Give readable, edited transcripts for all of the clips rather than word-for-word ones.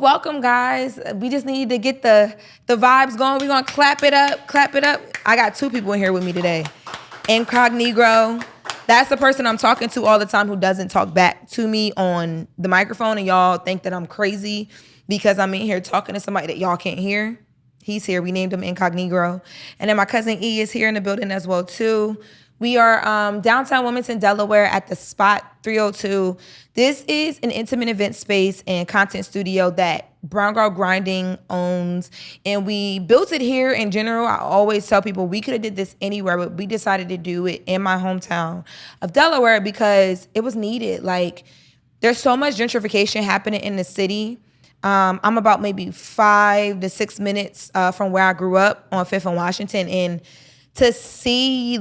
Welcome, guys. We just need to get the vibes going. We're going to clap it up, clap it up. I got two people in here with me today. Incognito. That's the person I'm talking to all the time who doesn't talk back to me on the microphone, and y'all think that I'm crazy because I'm in here talking to somebody that y'all can't hear. He's here. We named him Incognito. And then my cousin E is here in the building as well, too. We are downtown Wilmington, Delaware at the Spot 302. This is an intimate event space and content studio that Brown Girl Grinding owns. And we built it here in general. I always tell people we could have did this anywhere, but we decided to do it in my hometown of Delaware because it was needed. Like, there's so much gentrification happening in the city. I'm about maybe 5 to 6 minutes from where I grew up on 5th and Washington. And to see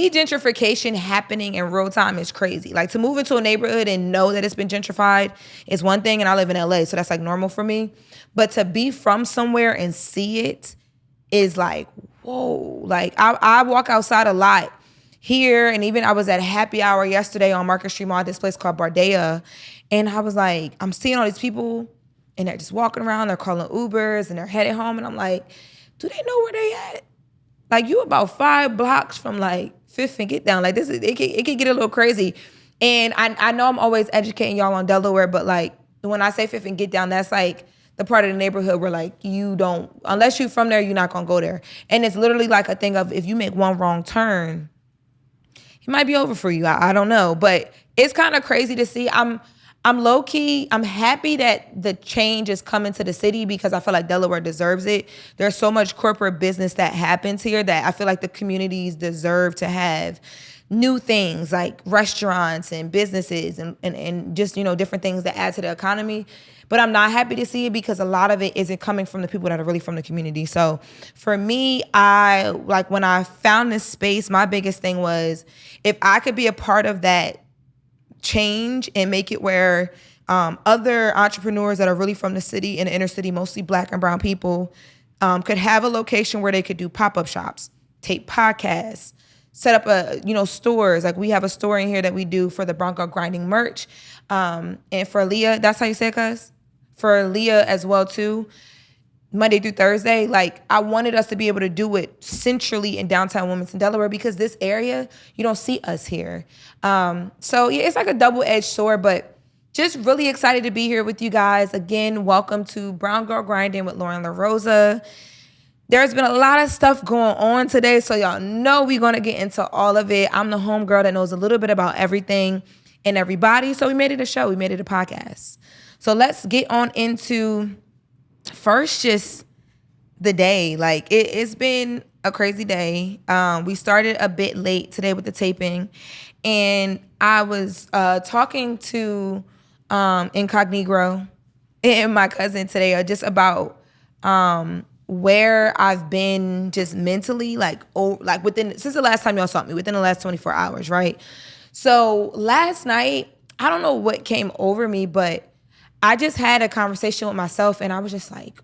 gentrification happening in real time is crazy. Like, to move into a neighborhood and know that it's been gentrified is one thing, and I live in LA, so that's like normal for me. But to be from somewhere and see it is like, whoa. Like, I walk outside a lot here, and even I was at happy hour yesterday on Market Street Mall at this place called Bardea, and I was like, I'm seeing all these people, and they're just walking around, they're calling Ubers, and they're headed home, and I'm like, do they know where they at? Like, you about 5 blocks from like 5th and Get Down. Like, this is it can get a little crazy. And I know I'm always educating y'all on Delaware, but like when I say 5th and Get Down, that's like the part of the neighborhood where like you don't, unless you're from there, you're not gonna go there. And it's literally like a thing of if you make one wrong turn, it might be over for you. I don't know. But it's kind of crazy to see. I'm low-key, I'm happy that the change is coming to the city because I feel like Delaware deserves it. There's so much corporate business that happens here that I feel like the communities deserve to have new things like restaurants and businesses and just, you know, different things that add to the economy. But I'm not happy to see it because a lot of it isn't coming from the people that are really from the community. So for me, when I found this space, my biggest thing was if I could be a part of that change and make it where other entrepreneurs that are really from the city and the inner city, mostly Black and brown people, could have a location where they could do pop-up shops, tape podcasts, set up stores. Like, we have a store in here that we do for the Bronco Grinding merch. And for Leah, that's how you say it, cuz? For Leah as well too, Monday through Thursday, like, I wanted us to be able to do it centrally in downtown Wilmington, Delaware, because this area, you don't see us here. So yeah, it's like a double-edged sword, but just really excited to be here with you guys. Again, welcome to Brown Girl Grinding with Loren LoRosa. There's been a lot of stuff going on today, so y'all know we're gonna get into all of it. I'm the homegirl that knows a little bit about everything and everybody, so we made it a show, we made it a podcast. So let's get on into first, just the day. Like, it's been a crazy day. We started a bit late today with the taping, and I was talking to Incognito and my cousin today just about where I've been just mentally, since the last time y'all saw me, within the last 24 hours, right? So last night, I don't know what came over me, but I just had a conversation with myself, and I was just like,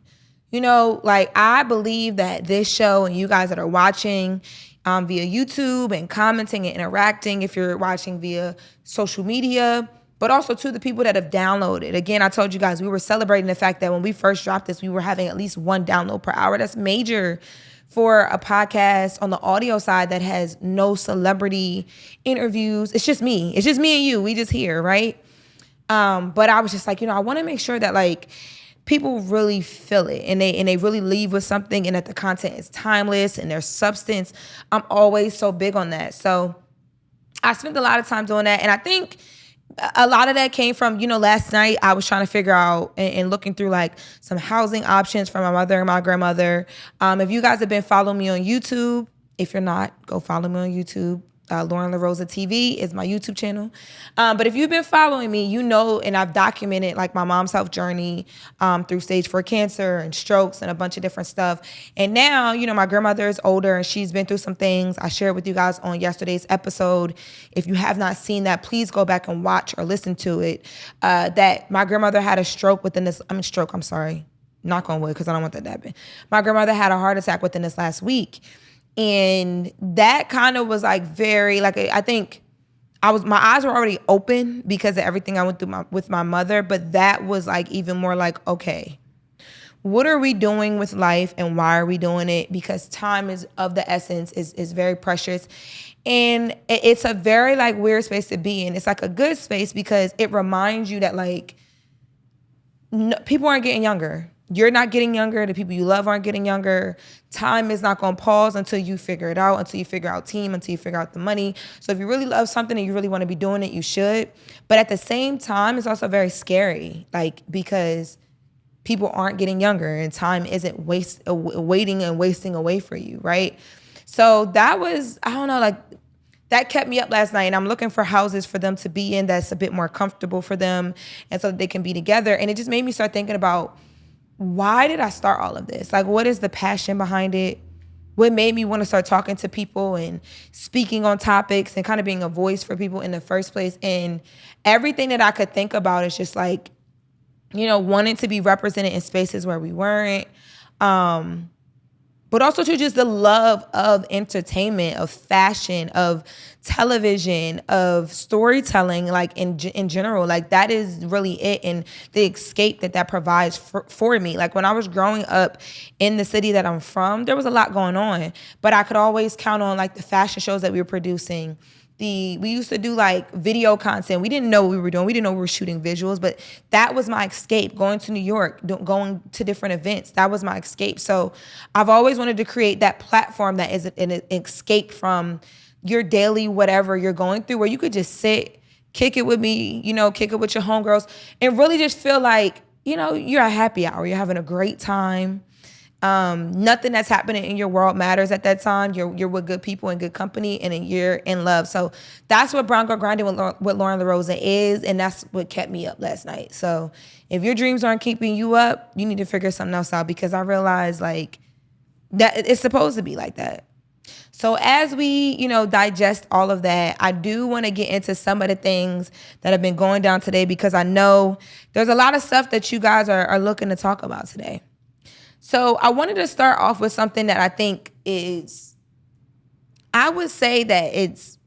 I believe that this show and you guys that are watching via YouTube and commenting and interacting, if you're watching via social media, but also to the people that have downloaded. Again, I told you guys, we were celebrating the fact that when we first dropped this, we were having at least 1 download per hour. That's major for a podcast on the audio side that has no celebrity interviews. It's just me. It's just me and you. We just here, right? But I was just like, I want to make sure that like people really feel it and they really leave with something, and that the content is timeless and there's substance. I'm always so big on that. So I spent a lot of time doing that. And I think a lot of that came from, last night I was trying to figure out and looking through like some housing options for my mother and my grandmother. If you guys have been following me on YouTube, if you're not, go follow me on YouTube. Loren LoRosa TV is my YouTube channel. But if you've been following me, and I've documented like my mom's health journey through stage 4 cancer and strokes and a bunch of different stuff. And now, my grandmother is older and she's been through some things. I shared with you guys on yesterday's episode. If you have not seen that, please go back and watch or listen to it. That my grandmother had a stroke knock on wood, because I don't want that to happen. My grandmother had a heart attack within this last week. And that kind of was like very, like, I think my eyes were already open because of everything I went through with my mother, but that was like even more like, okay, what are we doing with life and why are we doing it? Because time is of the essence, is very precious. And it's a very like weird space to be in. It's like a good space because it reminds you that like no, people aren't getting younger. You're not getting younger. The people you love aren't getting younger. Time is not going to pause until you figure it out, until you figure out team, until you figure out the money. So if you really love something and you really want to be doing it, you should. But at the same time, it's also very scary, like because people aren't getting younger and time isn't waiting and wasting away for you, right? So that was, I don't know, like that kept me up last night, and I'm looking for houses for them to be in that's a bit more comfortable for them and so that they can be together. And it just made me start thinking about, why did I start all of this? Like, what is the passion behind it? What made me want to start talking to people and speaking on topics and kind of being a voice for people in the first place? And everything that I could think about is just like, you know, wanting to be represented in spaces where we weren't. But also to just the love of entertainment, of fashion, of television, of storytelling, like in general. Like that is really it, and the escape that provides for me. Like when I was growing up in the city that I'm from, there was a lot going on, but I could always count on like the fashion shows that we were producing. We used to do like video content. We didn't know what we were doing. We didn't know we were shooting visuals, but that was my escape. Going to New York, going to different events, that was my escape. So I've always wanted to create that platform that is an escape from your daily whatever you're going through, where you could just sit, kick it with me, you know, kick it with your homegirls, and really just feel like, you know, you're at happy hour. You're having a great time. Nothing that's happening in your world matters at that time. You're with good people and good company, and you're in love. So that's what Brown Girl Grinding with Loren LoRosa is, and that's what kept me up last night. So if your dreams aren't keeping you up, you need to figure something else out, because I realized like that it's supposed to be like that. So as we, you know, digest all of that, I do want to get into some of the things that have been going down today, because I know there's a lot of stuff that you guys are looking to talk about today. So I wanted to start off with something that I think is, I would say that it's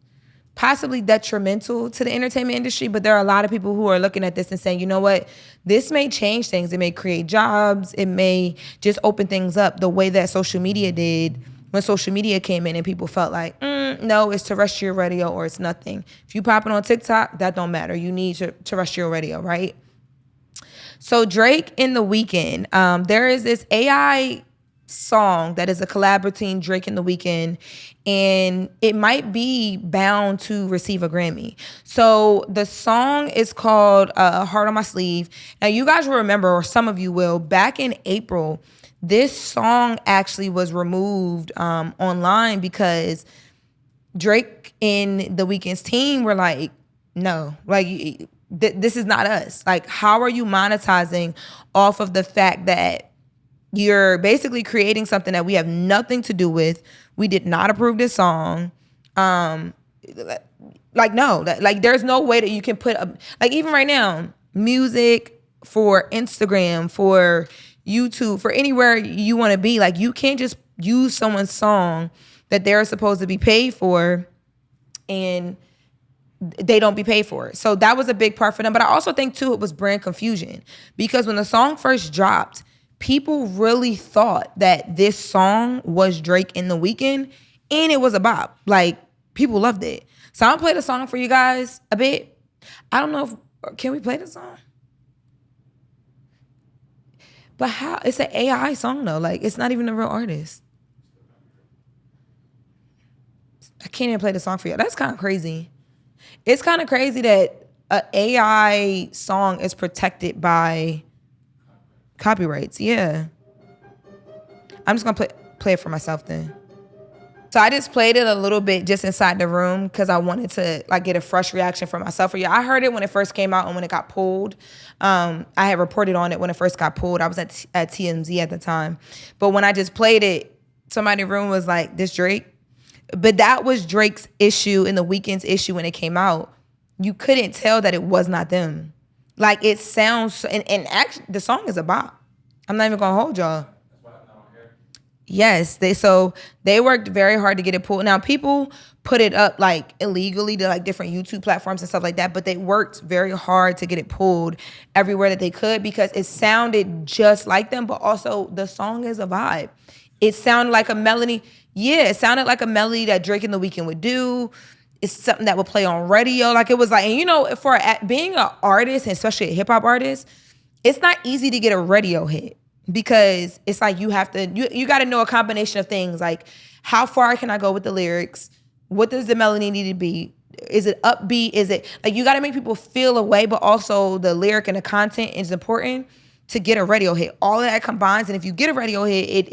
possibly detrimental to the entertainment industry, but there are a lot of people who are looking at this and saying, you know what, this may change things. It may create jobs. It may just open things up the way that social media did when social media came in and people felt like, no, it's terrestrial radio or it's nothing. If you pop it on TikTok, that don't matter. You need terrestrial radio, right? So Drake and the Weeknd, there is this AI song that is a collab between Drake and the Weeknd, and it might be bound to receive a Grammy. So the song is called Heart on My Sleeve. Now you guys will remember, or some of you will, back in April, this song actually was removed online because Drake and the Weeknd's team were like, no, like this is not us. Like, how are you monetizing off of the fact that you're basically creating something that we have nothing to do with? We did not approve this song. Like, no, like there's no way that you can put like even right now, music for Instagram, for YouTube, for anywhere you want to be, like you can't just use someone's song that they're supposed to be paid for and they don't be paid for it. So that was a big part for them. But I also think too, it was brand confusion, because when the song first dropped, people really thought that this song was Drake and the Weeknd, and it was a bop. Like people loved it. So I'll play the song for you guys a bit. I don't know if, can we play the song? But how, it's an AI song though. Like it's not even a real artist. I can't even play the song for you. That's kind of crazy. It's kind of crazy that an AI song is protected by copyrights. Yeah. I'm just gonna play it for myself then. So I just played it a little bit just inside the room because I wanted to like get a fresh reaction from myself. I heard it when it first came out and when it got pulled. I had reported on it when it first got pulled. I was at TMZ at the time. But when I just played it, somebody in the room was like, this Drake? But that was Drake's issue and the Weeknd's issue when it came out. You couldn't tell that it was not them. Like it sounds, and actually the song is a bop. I'm not even gonna hold y'all. Yes, they worked very hard to get it pulled. Now people put it up like illegally to like different YouTube platforms and stuff like that, but they worked very hard to get it pulled everywhere that they could because it sounded just like them, but also the song is a vibe. It sounded like a melody. Yeah, it sounded like a melody that Drake and the Weeknd would do. It's something that would play on radio. Like it was like, and you know, for being an artist, and especially a hip hop artist, it's not easy to get a radio hit. Because it's like you got to know a combination of things like how far can I go with the lyrics? What does the melody need to be? Is it upbeat? Is it like you got to make people feel a way, but also the lyric and the content is important to get a radio hit. All of that combines, and if you get a radio hit,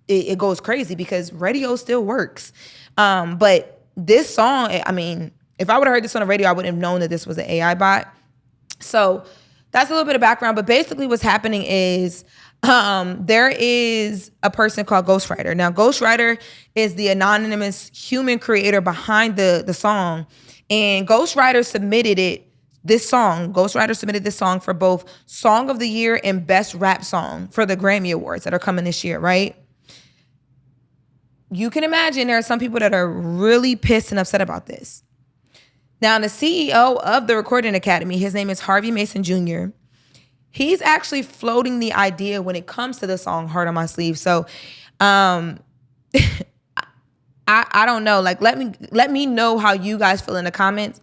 it goes crazy because radio still works. But this song, I mean, if I would have heard this on the radio, I wouldn't have known that this was an AI bot. So that's a little bit of background. But basically, what's happening is. There is a person called Ghostwriter. Now, Ghostwriter is the anonymous human creator behind the song. And Ghostwriter submitted this song for both Song of the Year and Best Rap Song for the Grammy Awards that are coming this year, right? You can imagine there are some people that are really pissed and upset about this. Now, the CEO of the Recording Academy, his name is Harvey Mason Jr., he's actually floating the idea when it comes to the song Heart on My Sleeve. So I don't know. Like let me know how you guys feel in the comments.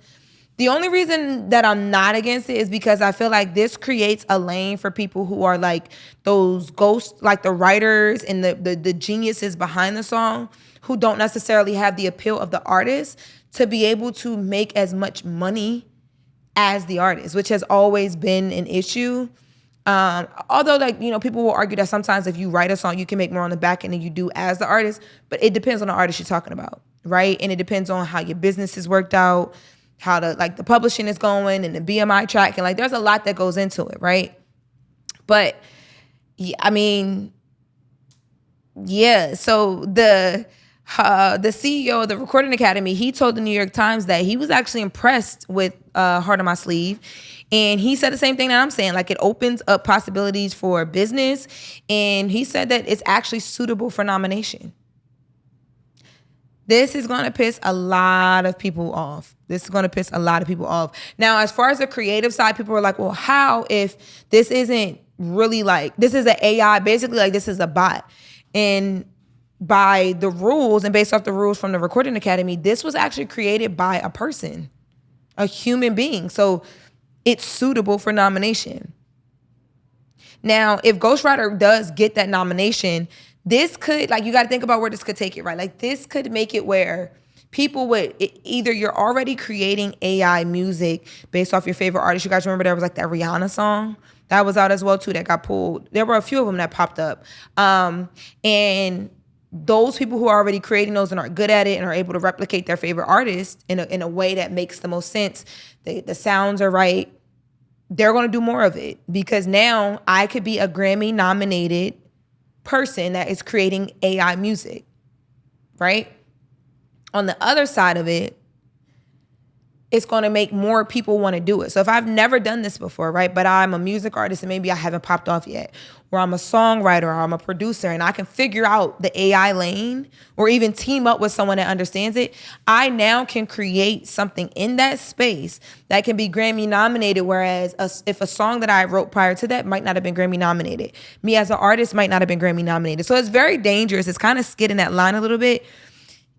The only reason that I'm not against it is because I feel like this creates a lane for people who are like those ghosts, like the writers and the geniuses behind the song who don't necessarily have the appeal of the artist to be able to make as much money as the artist, which has always been an issue. Although, like, you know, people will argue that sometimes if you write a song, you can make more on the back end than you do as the artist, but it depends on the artist you're talking about, right? And it depends on how your business is worked out, how the publishing is going and the BMI track, and like there's a lot that goes into it, right? But yeah, I mean, yeah, so the CEO of the Recording Academy, he told the New York Times that he was actually impressed with Heart on My Sleeve. And he said the same thing that I'm saying, like it opens up possibilities for business. And he said that it's actually suitable for nomination. This is going to piss a lot of people off. Now, as far as the creative side, people are like, well, how if this isn't really like, this is an AI, basically like this is a bot. And by the rules and based off the rules from the Recording Academy, this was actually created by a person, a human being. So it's suitable for nomination. Now, if Ghostwriter does get that nomination, this could, like, you got to think about where this could take it, right? Like, this could make it where people would, either you're already creating AI music based off your favorite artist. You guys remember there was like that Rihanna song that was out as well too that got pulled. There were a few of them that popped up. And those people who are already creating those and are good at it and are able to replicate their favorite artist in a way that makes the most sense, the sounds are right, they're going to do more of it because now I could be a Grammy nominated person that is creating AI music, right? On the other side of it, it's going to make more people want to do it. So if I've never done this before, right, but I'm a music artist and maybe I haven't popped off yet, or I'm a songwriter or I'm a producer and I can figure out the AI lane or even team up with someone that understands it, I now can create something in that space that can be Grammy nominated, whereas if a song that I wrote prior to that might not have been Grammy nominated, me as an artist might not have been Grammy nominated. So it's very dangerous. It's kind of skidding that line a little bit.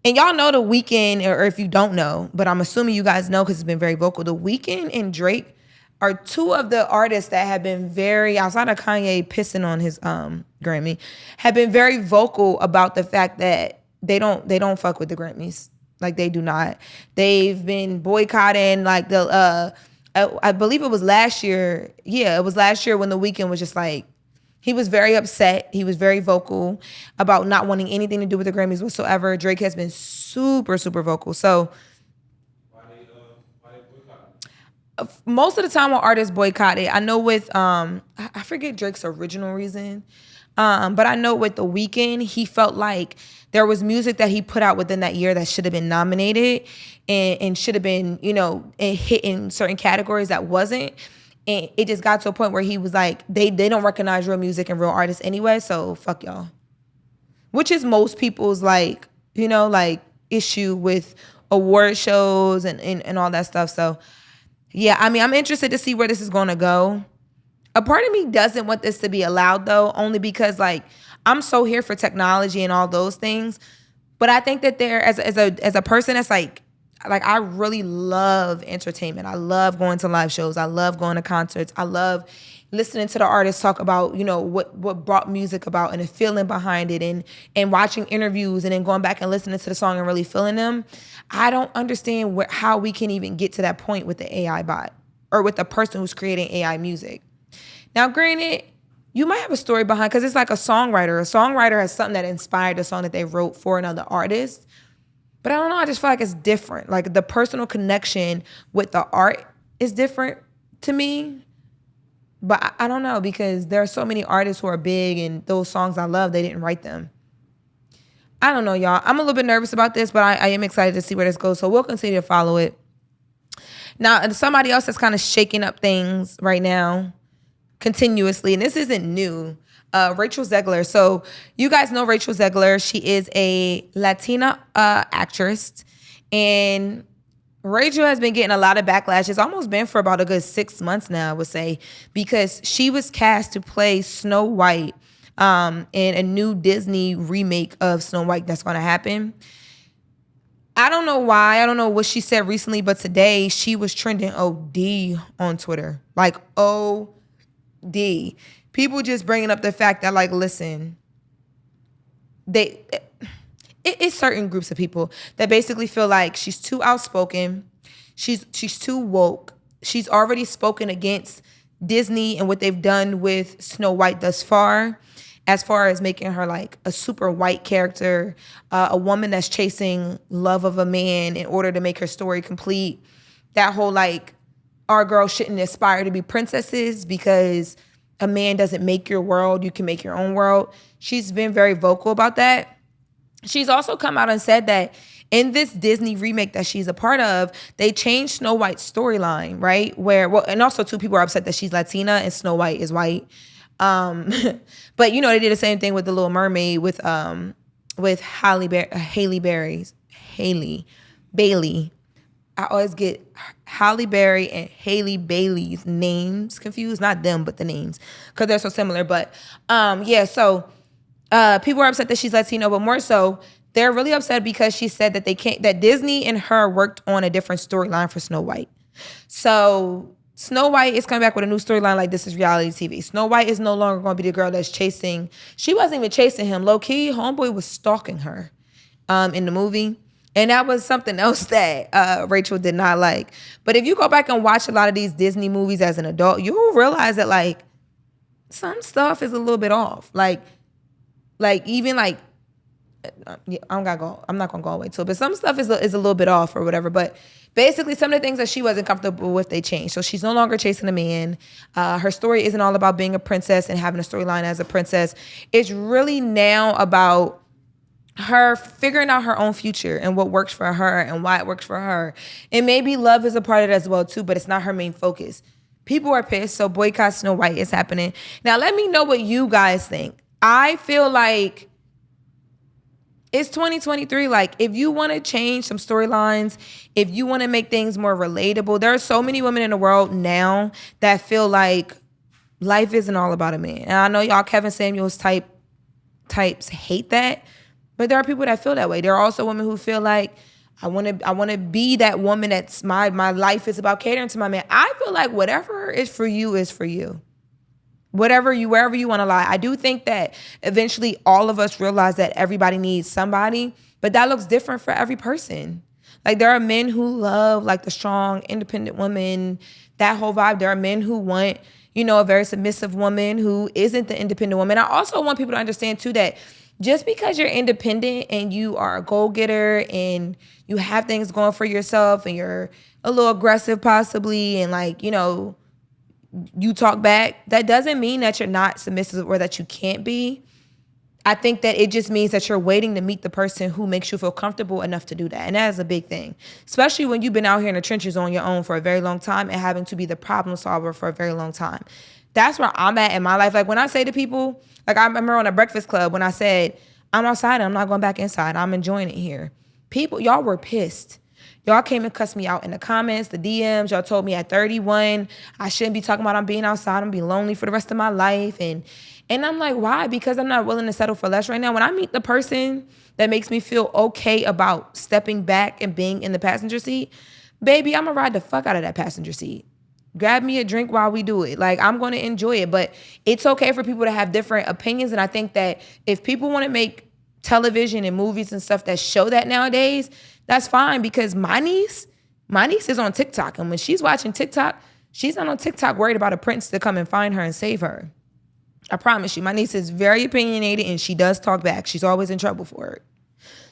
And y'all know The Weeknd, or if you don't know, but I'm assuming you guys know because it's been very vocal, The Weeknd and Drake are two of the artists that have been very, outside of Kanye pissing on his Grammy, have been very vocal about the fact that they don't fuck with the Grammys. Like, they do not. They've been boycotting, like, I believe it was last year. Yeah, it was last year when The Weeknd was just like, he was very upset. He was very vocal about not wanting anything to do with the Grammys whatsoever. Drake has been super, super vocal. So why they boycott? Most of the time when artists boycott it, I know with, I forget Drake's original reason, but I know with The Weeknd, he felt like there was music that he put out within that year that should have been nominated and should have been, you know, hit in certain categories that wasn't. And it just got to a point where he was like, they don't recognize real music and real artists anyway, so fuck y'all. which is most people's like, like issue with award shows and all that stuff. So yeah, I mean, I'm interested to see where this is going to go. A part of me doesn't want this to be allowed though, only because like I'm so here for technology and all those things. But I think that there, as a person that's like I really love entertainment. I love going to live shows. I love going to concerts. I love listening to the artists talk about, what brought music about and the feeling behind it, and watching interviews and then going back and listening to the song and really feeling them. I don't understand how we can even get to that point with the AI bot or with the person who's creating AI music. Now, granted, you might have a story behind, because it's like a songwriter. A songwriter has something that inspired the song that they wrote for another artist. But I don't know, I just feel like it's different. Like the personal connection with the art is different to me. But I don't know, because there are so many artists who are big and those songs I love, they didn't write them. I don't know, y'all. I'm a little bit nervous about this, but I am excited to see where this goes. So we'll continue to follow it. Now, somebody else that's kind of shaking up things right now continuously, and this isn't new, Rachel Zegler. So you guys know Rachel Zegler. She is a Latina actress, and Rachel has been getting a lot of backlash. It's almost been for about a good 6 months now, I would say, because she was cast to play Snow White in a new Disney remake of Snow White that's going to happen. I don't know why. I don't know what she said recently, but today she was trending OD on Twitter. Like OD. People just bringing up the fact that, like, listen, it's certain groups of people that basically feel like she's too outspoken. She's too woke. She's already spoken against Disney and what they've done with Snow White thus far, as far as making her like a super white character, a woman that's chasing love of a man in order to make her story complete. That whole like, our girls shouldn't aspire to be princesses because a man doesn't make your world, you can make your own world. She's been very vocal about that. She's also come out and said that in this Disney remake that she's a part of, they changed Snow White's storyline, right? And also too, people are upset that she's Latina and Snow White is white. But they did the same thing with The Little Mermaid with Halle Bailey. I always get Halle Berry and Halle Bailey's names confused. Not them, but the names, because they're so similar. But so people are upset that she's Latino, but more so, they're really upset because she said that that Disney and her worked on a different storyline for Snow White. So Snow White is coming back with a new storyline like this is reality TV. Snow White is no longer going to be the girl that's chasing. She wasn't even chasing him. Low key, homeboy was stalking her in the movie. And that was something else that Rachel did not like. But if you go back and watch a lot of these Disney movies as an adult, you'll realize that like some stuff is a little bit off. Like even like, I'm not gonna go all the way to it, but some stuff is a little bit off or whatever. But basically, some of the things that she wasn't comfortable with, they changed. So she's no longer chasing a man. Her story isn't all about being a princess and having a storyline as a princess. It's really now about her figuring out her own future and what works for her and why it works for her. And maybe love is a part of it as well too, but it's not her main focus. People are pissed, so Boycott Snow White is happening. Now let me know what you guys think. I feel like it's 2023. Like, if you want to change some storylines, if you want to make things more relatable, there are so many women in the world now that feel like life isn't all about a man. And I know y'all Kevin Samuels types hate that, but there are people that feel that way. There are also women who feel like I want to be that woman that's my life is about catering to my man. I feel like whatever is for you is for you. Wherever you want to lie. I do think that eventually all of us realize that everybody needs somebody, but that looks different for every person. Like, there are men who love like the strong, independent woman, that whole vibe. There are men who want, a very submissive woman who isn't the independent woman. I also want people to understand too that just because you're independent and you are a goal-getter and you have things going for yourself and you're a little aggressive possibly and like, you talk back, that doesn't mean that you're not submissive or that you can't be. I think that it just means that you're waiting to meet the person who makes you feel comfortable enough to do that. And that is a big thing, especially when you've been out here in the trenches on your own for a very long time and having to be the problem solver for a very long time. That's where I'm at in my life. Like, when I say to people, like, I remember on a Breakfast Club when I said, I'm outside and I'm not going back inside. I'm enjoying it here. People, y'all were pissed. Y'all came and cussed me out in the comments, the DMs. Y'all told me at 31, I shouldn't be talking about I'm being outside. I'm gonna be lonely for the rest of my life. And I'm like, why? Because I'm not willing to settle for less right now. When I meet the person that makes me feel okay about stepping back and being in the passenger seat, baby, I'm gonna ride the fuck out of that passenger seat. Grab me a drink while we do it. Like, I'm going to enjoy it. But it's okay for people to have different opinions. And I think that if people want to make television and movies and stuff that show that nowadays, that's fine. Because my niece is on TikTok. And when she's watching TikTok, she's not on TikTok worried about a prince to come and find her and save her. I promise you. My niece is very opinionated and she does talk back. She's always in trouble for it.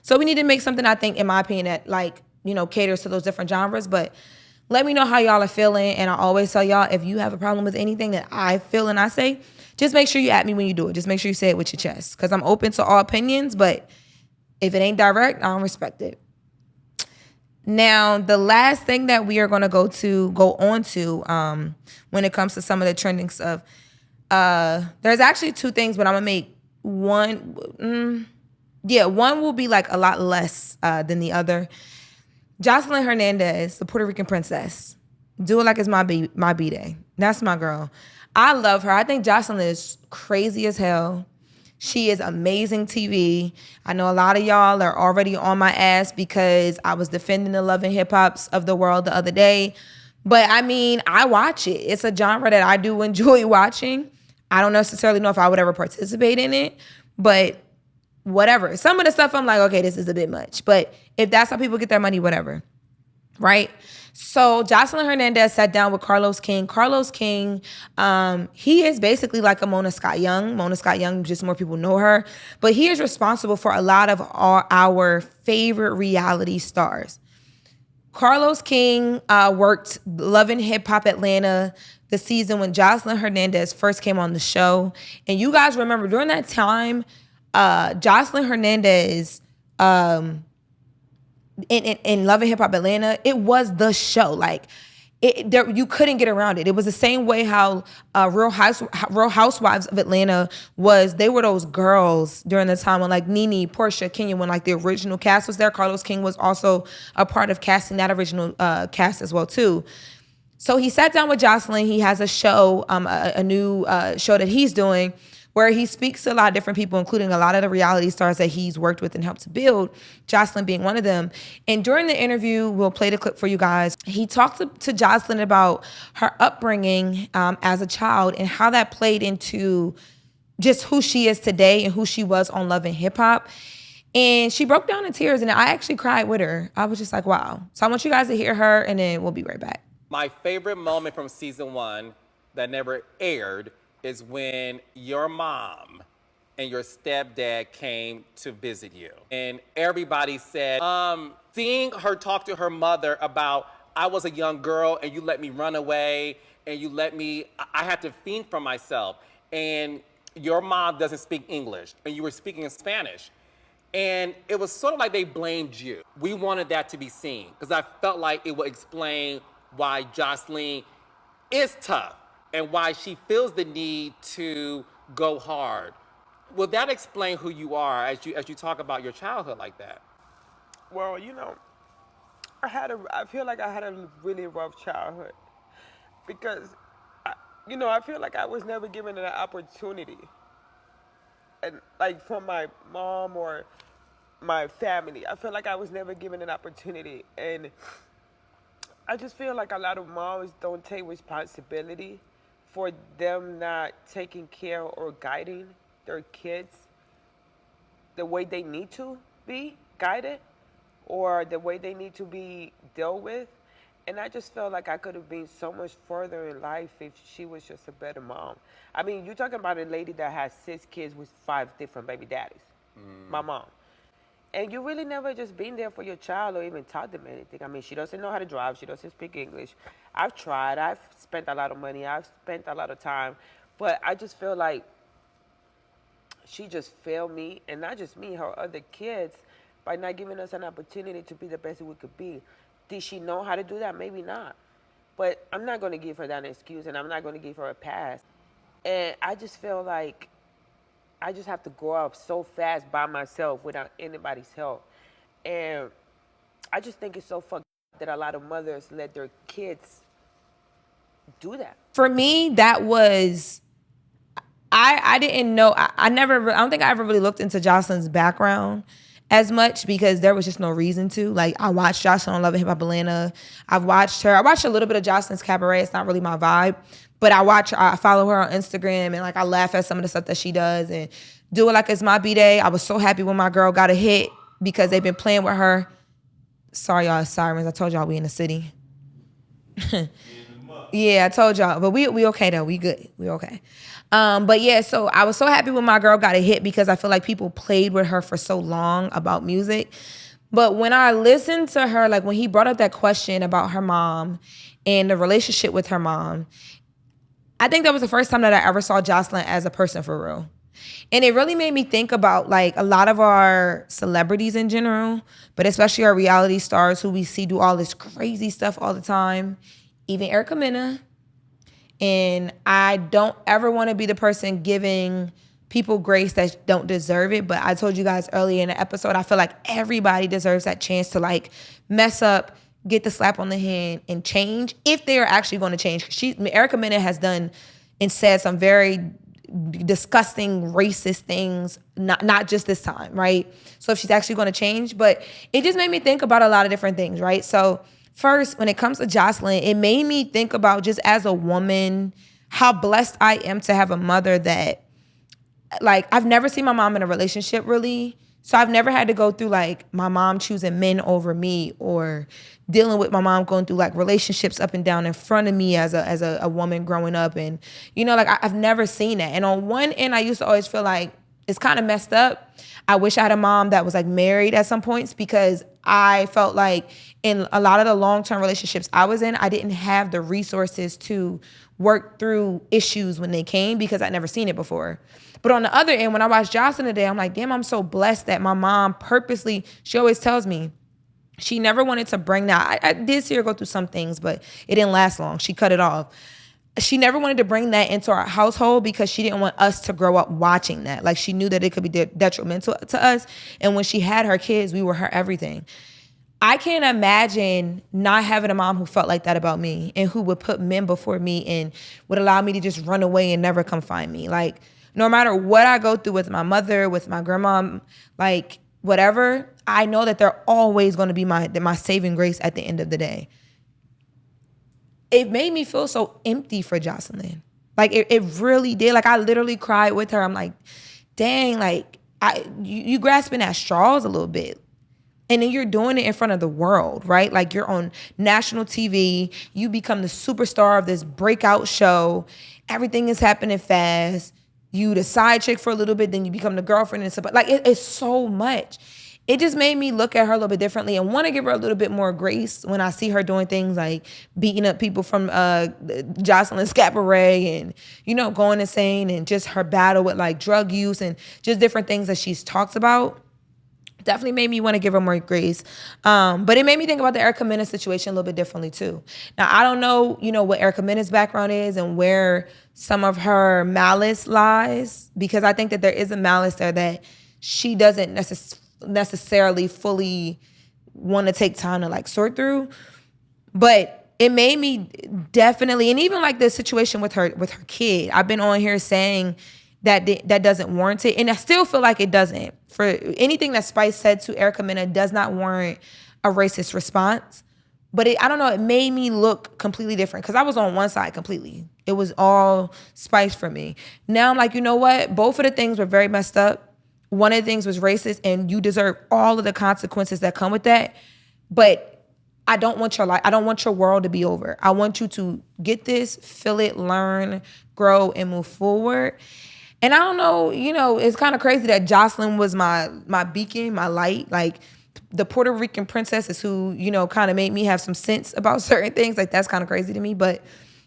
So we need to make something, I think, in my opinion, that, like, you know, caters to those different genres. But let me know how y'all are feeling. And I always tell y'all, if you have a problem with anything that I feel and I say, just make sure you at me when you do it. Just make sure you say it with your chest. Because I'm open to all opinions, but if it ain't direct, I don't respect it. Now, the last thing that we are going to go on to when it comes to some of the trending stuff, there's actually two things, but I'm going to make one. One will be like a lot less than the other. Joseline Hernandez, the Puerto Rican princess. Do it like it's my B-Day. That's my girl. I love her. I think Joseline is crazy as hell. She is amazing TV. I know a lot of y'all are already on my ass because I was defending the Love and Hip Hops of the world the other day. But I mean, I watch it. It's a genre that I do enjoy watching. I don't necessarily know if I would ever participate in it, but whatever. Some of the stuff I'm like, okay, this is a bit much. But if that's how people get their money, whatever. Right? So Joseline Hernandez sat down with Carlos King. Carlos King, he is basically like a Mona Scott Young. Mona Scott Young, just more people know her. But he is responsible for a lot of our favorite reality stars. Carlos King worked Love and Hip Hop Atlanta the season when Joseline Hernandez first came on the show. And you guys remember during that time, Joseline Hernandez in Love and Hip Hop Atlanta, it was the show. Like, you couldn't get around it. It was the same way how Real Housewives of Atlanta was. They were those girls during the time when, like, Nene, Portia, Kenya, when, like, the original cast was there. Carlos King was also a part of casting that original cast as well too. So he sat down with Joseline. He has a show, a new show that he's doing, where he speaks to a lot of different people, including a lot of the reality stars that he's worked with and helped to build, Joseline being one of them. And during the interview, we'll play the clip for you guys. He talked to Joseline about her upbringing as a child and how that played into just who she is today and who she was on Love and Hip Hop. And she broke down in tears, and I actually cried with her. I was just like, wow. So I want you guys to hear her, and then we'll be right back. My favorite moment from season 1 that never aired is when your mom and your stepdad came to visit you. And everybody said, seeing her talk to her mother about, I was a young girl and you let me run away and you let me, I had to think for myself. And your mom doesn't speak English and you were speaking in Spanish. And it was sort of like they blamed you. We wanted that to be seen because I felt like it would explain why Joseline is tough and why she feels the need to go hard. Will that explain who you are as you talk about your childhood like that? Well, you know, I feel like I had a really rough childhood because, I feel like I was never given an opportunity, and like from my mom or my family, I feel like I was never given an opportunity, and I just feel like a lot of moms don't take responsibility for them not taking care or guiding their kids the way they need to be guided or the way they need to be dealt with. And I just felt like I could have been so much further in life if she was just a better mom. I mean, you're talking about a lady that has 6 kids with 5 different baby daddies, my mom. And you really never just been there for your child or even taught them anything. I mean, she doesn't know how to drive. She doesn't speak English. I've tried. I've spent a lot of money. I've spent a lot of time. But I just feel like she just failed me, and not just me, her other kids, by not giving us an opportunity to be the best we could be. Did she know how to do that? Maybe not. But I'm not going to give her that excuse, and I'm not going to give her a pass. And I just feel like I just have to grow up so fast by myself without anybody's help. And I just think it's so fucked up that a lot of mothers let their kids do that. For me, that was, I didn't know, I never, I don't think I ever really looked into Joseline's background as much because there was just no reason to. Like, I watched Joseline on Love and Hip Hop Atlanta. I watched a little bit of Joseline's Cabaret. It's not really my vibe, but I follow her on Instagram, and like I laugh at some of the stuff that she does and do it like it's my B-Day. I was so happy when my girl got a hit because they've been playing with her. Sorry, y'all, sirens. I told y'all we in the city. Yeah, I told y'all, but we okay though. We good. We okay. But yeah, so I was so happy when my girl got a hit because I feel like people played with her for so long about music. But when I listened to her, like when he brought up that question about her mom and the relationship with her mom, I think that was the first time that I ever saw Joseline as a person for real. And it really made me think about like a lot of our celebrities in general, but especially our reality stars who we see do all this crazy stuff all the time, even Erica Mena. And I don't ever want to be the person giving people grace that don't deserve it. But I told you guys earlier in the episode, I feel like everybody deserves that chance to like mess up, get the slap on the hand, and change if they are actually going to change. Erica Mena has done and said some very disgusting, racist things, not just this time, right? So if she's actually going to change, but it just made me think about a lot of different things, right? So first, when it comes to Joseline, it made me think about just as a woman, how blessed I am to have a mother that, like, I've never seen my mom in a relationship really. So I've never had to go through like my mom choosing men over me or dealing with my mom going through like relationships up and down in front of me as a woman growing up. And, you know, like I've never seen that. And on one end, I used to always feel like it's kind of messed up. I wish I had a mom that was like married at some points because I felt like in a lot of the long-term relationships I was in, I didn't have the resources to work through issues when they came because I'd never seen it before. But on the other end, when I watched Joseline today, I'm like, damn, I'm so blessed that my mom purposely, she always tells me, she never wanted to bring that. I did see her go through some things, but it didn't last long. She cut it off. She never wanted to bring that into our household because she didn't want us to grow up watching that. Like she knew that it could be detrimental to us. And when she had her kids, we were her everything. I can't imagine not having a mom who felt like that about me and who would put men before me and would allow me to just run away and never come find me. Like, no matter what I go through with my mother, with my grandma, like whatever, I know that they're always going to be my saving grace at the end of the day. It made me feel so empty for Joseline. Like it really did. Like I literally cried with her. I'm like, dang, like you grasping at straws a little bit. And then you're doing it in front of the world, right? Like you're on national TV. You become the superstar of this breakout show. Everything is happening fast. You the side chick for a little bit, then you become the girlfriend and stuff. Like it's so much. It just made me look at her a little bit differently and want to give her a little bit more grace when I see her doing things like beating up people from Joseline's Cabaret and, you know, going insane and just her battle with like drug use and just different things that she's talked about. Definitely made me want to give her more grace. But it made me think about the Erica Mena situation a little bit differently too. Now, I don't know, you know, what Erica Mena's background is and where some of her malice lies, because I think that there is a malice there that she doesn't necessarily fully want to take time to like sort through. But it made me definitely, and even like the situation with her kid, I've been on here saying that doesn't warrant it. And I still feel like it doesn't. For anything that Spice said to Erica Mena does not warrant a racist response. But I don't know, it made me look completely different because I was on one side completely. It was all Spice for me. Now I'm like, you know what? Both of the things were very messed up. One of the things was racist and you deserve all of the consequences that come with that. But I don't want your life, I don't want your world to be over. I want you to get this, feel it, learn, grow, and move forward. And I don't know, you know, it's kind of crazy that Joseline was my beacon, my light. Like the Puerto Rican princess is who, you know, kind of made me have some sense about certain things. Like that's kind of crazy to me. But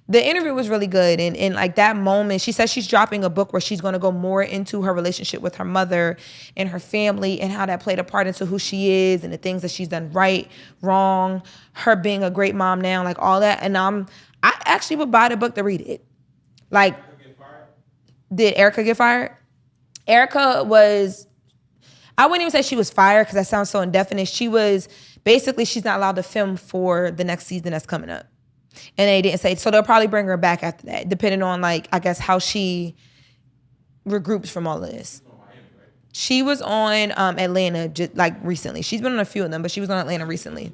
the interview was really good. And like that moment, she says she's dropping a book where she's going to go more into her relationship with her mother and her family and how that played a part into who she is and the things that she's done right, wrong, her being a great mom now, like all that. And I actually would buy the book to read it. Like, did Erica get fired? Erica was, I wouldn't even say she was fired because that sounds so indefinite. She was, basically, she's not allowed to film for the next season that's coming up. And they didn't say, so they'll probably bring her back after that, depending on, like, I guess how she regroups from all of this. She was on Atlanta just like recently. She's been on a few of them, but she was on Atlanta recently.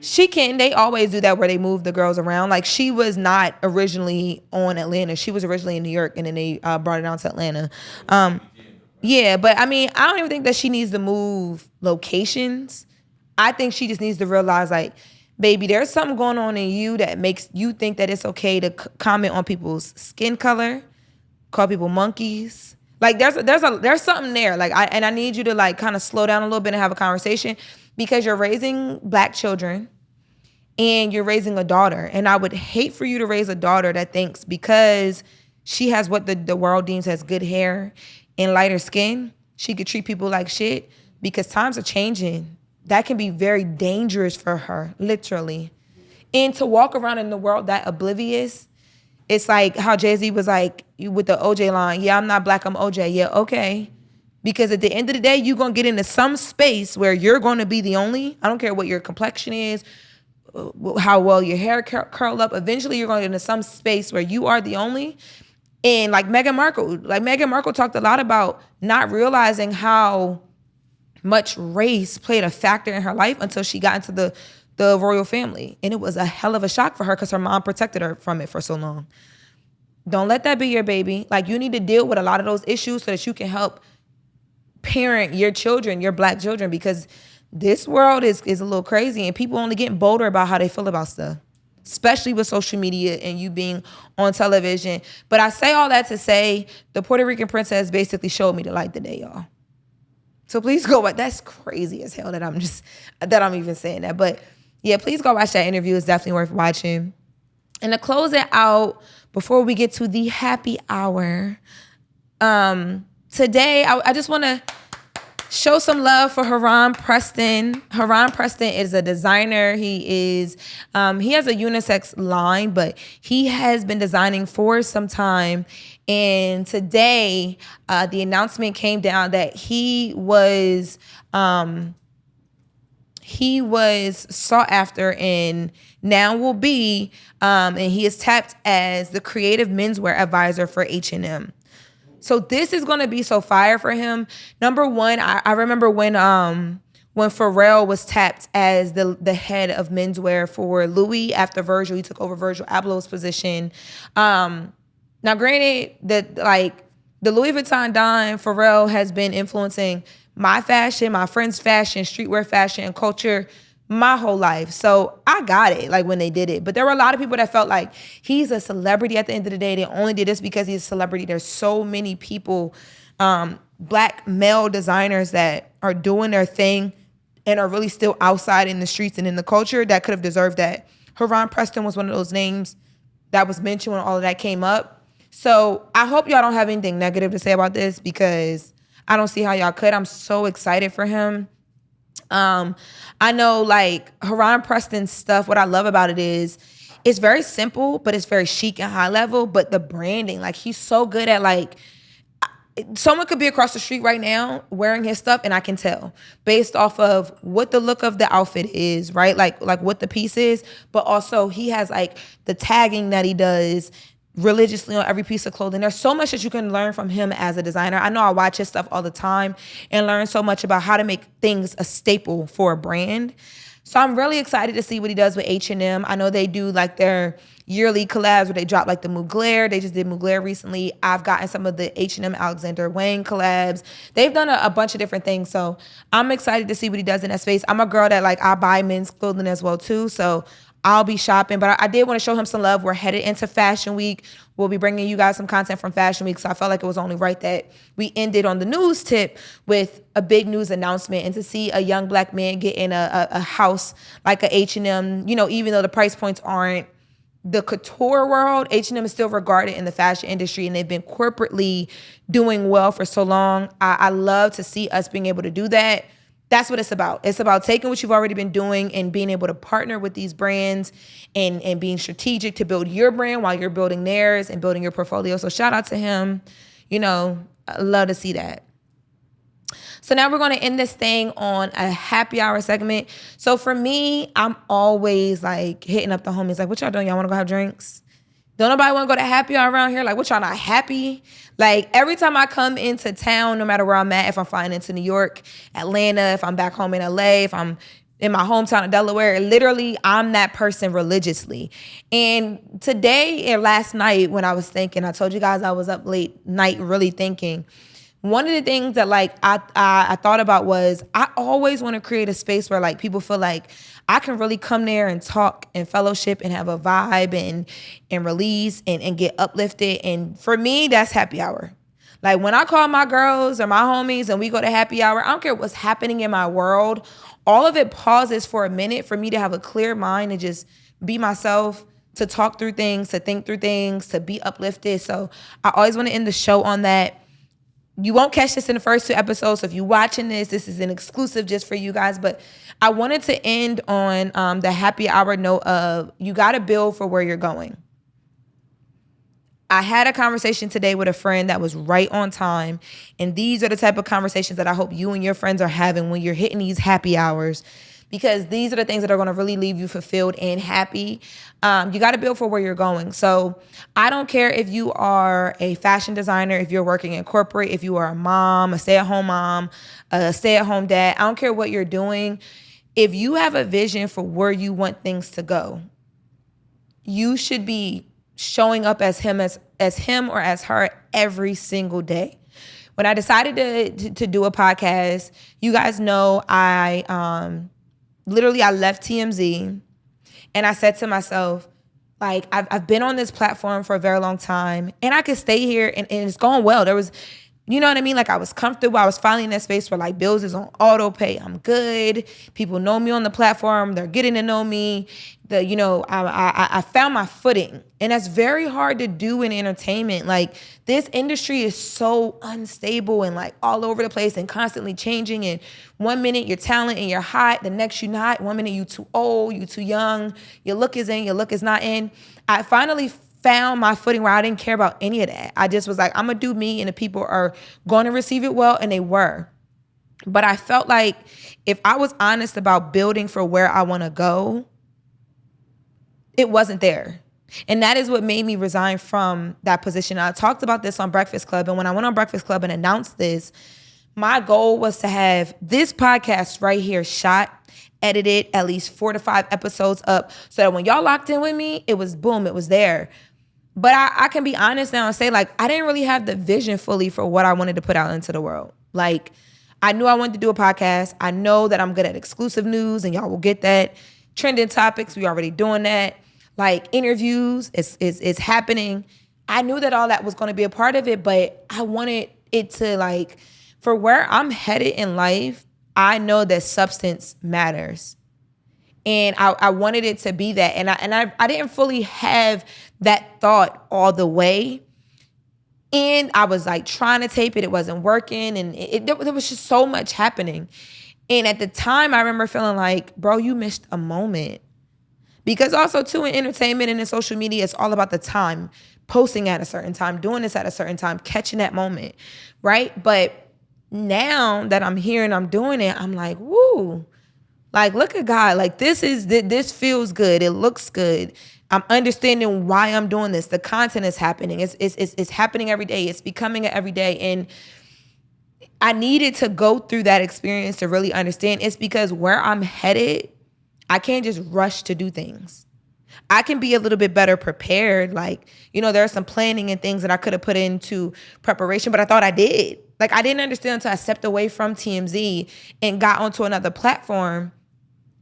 She can. They always do that where they move the girls around. Like, she was not originally on Atlanta. She was originally in New York, and then they brought her down to Atlanta. Yeah, but I mean, I don't even think that she needs to move locations. I think she just needs to realize, like, baby, there's something going on in you that makes you think that it's okay to comment on people's skin color, call people monkeys. Like, there's something there. Like, I need you to, like, kind of slow down a little bit and have a conversation, because you're raising Black children and you're raising a daughter. And I would hate for you to raise a daughter that thinks because she has what the world deems as good hair and lighter skin, she could treat people like shit, because times are changing. That can be very dangerous for her, literally. And to walk around in the world that oblivious, it's like how Jay-Z was like, with the OJ line, yeah, I'm not Black, I'm OJ. Yeah, okay. Because at the end of the day, you're going to get into some space where you're going to be the only. I don't care what your complexion is, how well your hair curl up. Eventually, you're going to get into some space where you are the only. And like Meghan Markle talked a lot about not realizing how much race played a factor in her life until she got into the royal family. And it was a hell of a shock for her because her mom protected her from it for so long. Don't let that be your baby. Like, you need to deal with a lot of those issues so that you can help parent your children, your Black children, because this world is a little crazy and people only getting bolder about how they feel about stuff, especially with social media and you being on television. But I say all that to say the Puerto Rican princess basically showed me the light today, y'all. So please go watch. That's crazy as hell that I'm even saying that. But yeah, please go watch that interview. It's definitely worth watching. And to close it out, before we get to the happy hour, today I just want to show some love for Heron Preston. Heron Preston is a designer. He has a unisex line, but he has been designing for some time. And today, the announcement came down that he was sought after and now will be, and he is tapped as the creative menswear advisor for H&M. So this is going to be so fire for him. Number one, I remember when Pharrell was tapped as the head of menswear for Louis after Virgil. He took over Virgil Abloh's position. Now, granted, that like the Louis Vuitton dime, Pharrell has been influencing my fashion, my friends' fashion, streetwear fashion, and culture my whole life. So I got it, like, when they did it. But there were a lot of people that felt like he's a celebrity at the end of the day. They only did this because he's a celebrity. There's so many people, Black male designers that are doing their thing and are really still outside in the streets and in the culture that could have deserved that. Heron Preston was one of those names that was mentioned when all of that came up. So I hope y'all don't have anything negative to say about this, because I don't see how y'all could. I'm so excited for him. I know, like, Heron Preston's stuff, what I love about it is it's very simple, but it's very chic and high level. But the branding, like, he's so good at, like, someone could be across the street right now wearing his stuff, and I can tell based off of what the look of the outfit is, right? Like what the piece is, but also he has, like, the tagging that he does religiously on every piece of clothing. There's so much that you can learn from him as a designer. I know I watch his stuff all the time and learn so much about how to make things a staple for a brand. So I'm really excited to see what he does with H&M. I know they do, like, their yearly collabs where they drop, like, the Mugler. They just did Mugler recently. I've gotten some of the H&M Alexander Wang collabs. They've done a bunch of different things. So I'm excited to see what he does in that space. I'm a girl that, like, I buy men's clothing as well too. So I'll be shopping, but I did want to show him some love. We're headed into Fashion Week. We'll be bringing you guys some content from Fashion Week, so I felt like it was only right that we ended on the news tip with a big news announcement. And to see a young Black man get in a house like a H&M, you know, even though the price points aren't the couture world, H&M is still regarded in the fashion industry, and they've been corporately doing well for so long. I love to see us being able to do that. That's what it's about. It's about taking what you've already been doing and being able to partner with these brands and being strategic to build your brand while you're building theirs and building your portfolio. So shout out to him. I love to see that. So now we're going to end this thing on a happy hour segment. So for me, I'm always like hitting up the homies like, what y'all doing? Y'all want to go have drinks? Don't nobody want to go to happy hour around here? Like, what, y'all not happy? Like, every time I come into town, no matter where I'm at, if I'm flying into New York, Atlanta, if I'm back home in LA, if I'm in my hometown of Delaware, literally, I'm that person religiously. And today and last night when I was thinking, I told you guys I was up late night really thinking, one of the things that like I thought about was I always want to create a space where like people feel like I can really come there and talk and fellowship and have a vibe and release and get uplifted. And for me, that's happy hour. Like when I call my girls or my homies and we go to happy hour, I don't care what's happening in my world. All of it pauses for a minute for me to have a clear mind and just be myself, to talk through things, to think through things, to be uplifted. So I always want to end the show on that. You won't catch this in the first 2 episodes. So if you're watching this is an exclusive just for you guys. But I wanted to end on the happy hour note of you got to build for where you're going. I had a conversation today with a friend that was right on time. And these are the type of conversations that I hope you and your friends are having when you're hitting these happy hours. Because these are the things that are going to really leave you fulfilled and happy. You got to build for where you're going. So I don't care if you are a fashion designer, if you're working in corporate, if you are a mom, a stay-at-home mom, a stay-at-home dad. I don't care what you're doing. If you have a vision for where you want things to go, you should be showing up as him or as her every single day. When I decided to do a podcast, you guys know I left TMZ and I said to myself, like, I've been on this platform for a very long time and I could stay here and it's going well. There was, you know what I mean? Like I was comfortable. I was finally in that space where like bills is on auto pay. I'm good. People know me on the platform. They're getting to know me. I found my footing, and that's very hard to do in entertainment. Like this industry is so unstable and like all over the place and constantly changing. And 1 minute you're talent and you're hot, the next you're not. 1 minute you too old, you too young. Your look is in, your look is not in. I finally found my footing where I didn't care about any of that. I just was like, I'm gonna do me, and the people are going to receive it well, and they were. But I felt like if I was honest about building for where I want to go, it wasn't there. And that is what made me resign from that position. I talked about this on Breakfast Club, and when I went on Breakfast Club and announced this, my goal was to have this podcast right here shot, edited, at least 4 to 5 episodes up, so that when y'all locked in with me, it was boom, it was there. But I can be honest now and say, like, I didn't really have the vision fully for what I wanted to put out into the world. Like, I knew I wanted to do a podcast. I know that I'm good at exclusive news, and y'all will get that. Trending topics, we already doing that. Like, interviews, it's happening. I knew that all that was going to be a part of it, but I wanted it to, like, for where I'm headed in life, I know that substance matters. And I wanted it to be that. And I didn't fully have that thought all the way. And I was like trying to tape it. It wasn't working. And there was just so much happening. And at the time, I remember feeling like, bro, you missed a moment. Because also, too, in entertainment and in social media, it's all about the time. Posting at a certain time, doing this at a certain time, catching that moment, right? But now that I'm here and I'm doing it, I'm like, woo. Like, look at God. Like, this feels good. It looks good. I'm understanding why I'm doing this. The content is happening. It's happening every day. It's becoming it every day. And I needed to go through that experience to really understand. It's because where I'm headed, I can't just rush to do things. I can be a little bit better prepared. Like, there's some planning and things that I could have put into preparation, but I thought I did. Like, I didn't understand until I stepped away from TMZ and got onto another platform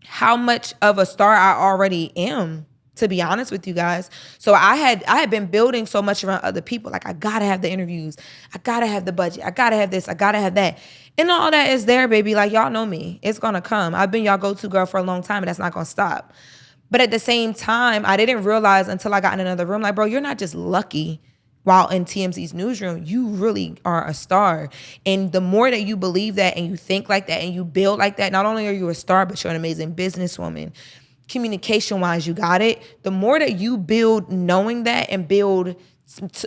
how much of a star I already am, to be honest with you guys. So I had been building so much around other people. Like, I gotta have the interviews. I gotta have the budget. I gotta have this. I gotta have that. And all that is there, baby. Like, y'all know me. It's gonna come. I've been y'all go-to girl for a long time, and that's not gonna stop. But at the same time, I didn't realize until I got in another room, like, bro, you're not just lucky while in TMZ's newsroom. You really are a star. And the more that you believe that and you think like that and you build like that, not only are you a star, but you're an amazing businesswoman. Communication-wise, you got it. The more that you build knowing that and build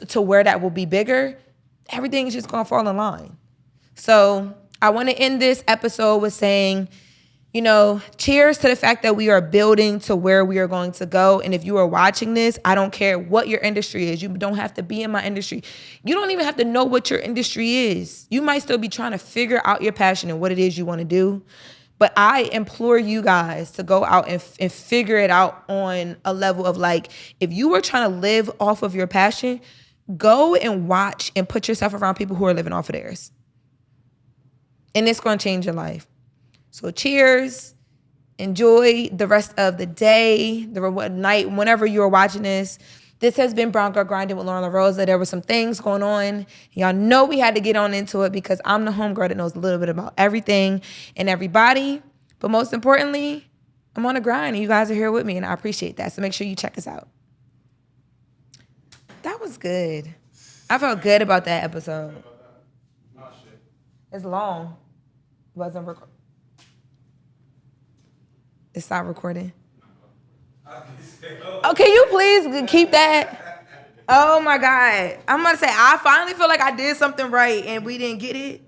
to where that will be bigger, everything's just gonna fall in line. So I want to end this episode with saying, you know, cheers to the fact that we are building to where we are going to go. And if you are watching this, I don't care what your industry is. You don't have to be in my industry. You don't even have to know what your industry is. You might still be trying to figure out your passion and what it is you want to do. But I implore you guys to go out and figure it out on a level of like, if you were trying to live off of your passion, go and watch and put yourself around people who are living off of theirs. And it's going to change your life. So cheers. Enjoy the rest of the day, the night, whenever you are watching this. This has been Brown Girl Grinding with Loren LoRosa. There were some things going on. Y'all know we had to get on into it because I'm the homegirl that knows a little bit about everything and everybody. But most importantly, I'm on a grind and you guys are here with me and I appreciate that. So make sure you check us out. That was good. I felt good about that episode. It's long. Wasn't recording. It stopped recording. Oh, can you please keep that? Oh my God. I'm gonna say, I finally feel like I did something right and we didn't get it.